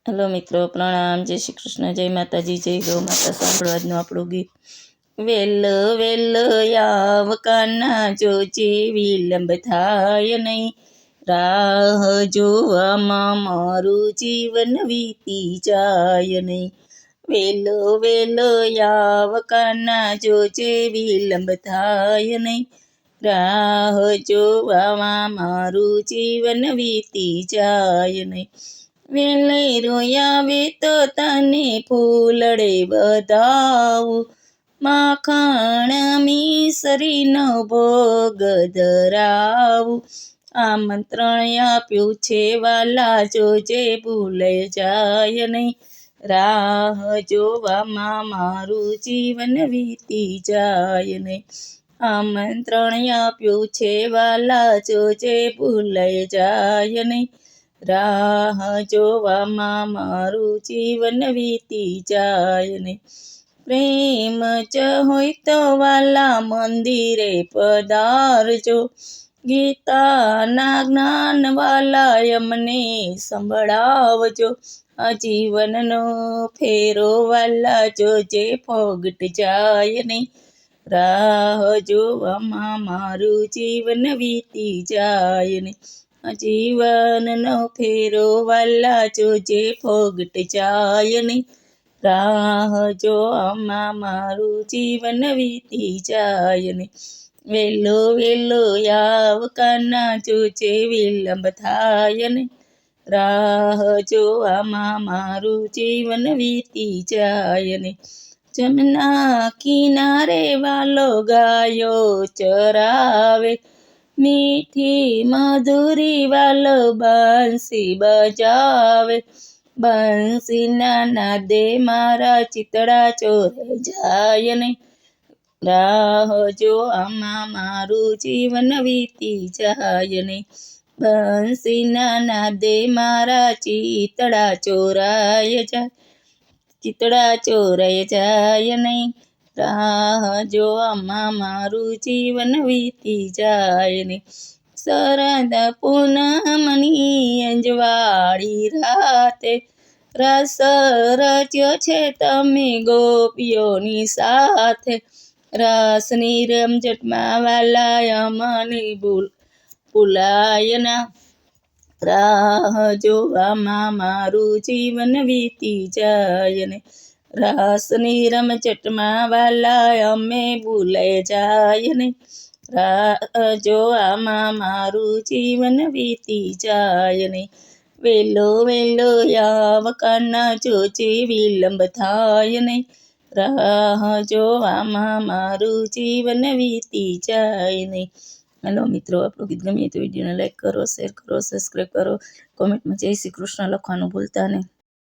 Hello મિત્રો, પ્રણામ, જય શ્રી કૃષ્ણ, જય માતાજી, જય ગૌ માતા. સાંભળો આજનું આપણું ગીત. વેલ વેલ આવ કાના જોજે, વિલંબ થાય નહીં, રાહ જોવામાં મારું જીવન વીતી જાય નહીં. વેલ વેલ આવ કાના જોજે, વિલંબ થાય નહીં, રાહ જોવામાં મારું જીવન વીતી જાય નહીં. વેલે રોયાવે તો તને ફૂલડે બધાવું, માખણ મિસરીનો ભોગ ધરાવું. આમંત્રણ આપ્યું છે વાલા, જોજે ભૂલાઈ જાય નહીં, રાહ જોવામાં મારું જીવન વીતી જાય નહીં. આમંત્રણ આપ્યું છે વાલા, જોજે ભૂલાઈ જાય નહીં, રાહ જોવામાં મારું જીવન વીતી જાય નહીં. પ્રેમ જ હોય તો વાલા મંદિરે પધારજો, ગીતાના જ્ઞાન વાલા અમને સંભળાવજો. આ જીવનનો ફેરો વાલા જોજે ફોગટ જાય નહીં, રાહ જોવામાં મારું જીવન વીતી જાય નહીં. જીવનનો ફેરો વાલા જોજે ફોગટ જાય નહીં, રાહ જોવામાં મારું જીવન વીતી જાય નહીં. વેલો વેલો આવ કાના જોજે, વિલંબ થાય નહીં, રાહ જોવામાં મારું જીવન વીતી જાય નહીં. જમના કિનારે વાલો ગાયો ચરાવે, મીઠી મધુરી વાલો બંસી બજાવે. બંસીના નાદે મારા ચિતડા ચોરાઈ જાય નહીં, રાહ જોવામાં મારું જીવન વીતી જાય નહીં. બંસીના નાદે મારા ચિતડા ચોરાઈ જાય નહીં, રાહ જોવામાં મારું જીવન વીતી જાય નહીં. શરદ પૂનમની અંજવાળી રાતે, રસ રચ્યો છે તમે ગોપીઓની સાથે. રસની રમઝટમાં વાલા અમને ભૂલાય ના, રાહ જોવામાં મારું જીવન વીતી જાય નહીં. રાસની રમઝટમાં વાલા અમે ભૂલાઈ જાય નહીં, રાહ જોવામાં મારું જીવન વીતી જાય નહીં. વેલો વેલો આવ કાના જોજે, વિલંબ થાય નહીં, રાહ જોવામાં મારું જીવન વીતી જાય નહીં. હેલો મિત્રો, આપણું ગીત ગમે તો વિડીયોને લાઈક કરો, શેર કરો, સબસ્ક્રાઈબ કરો, કોમેન્ટમાં જય શ્રી કૃષ્ણ લખવાનું ભૂલતા નહીં.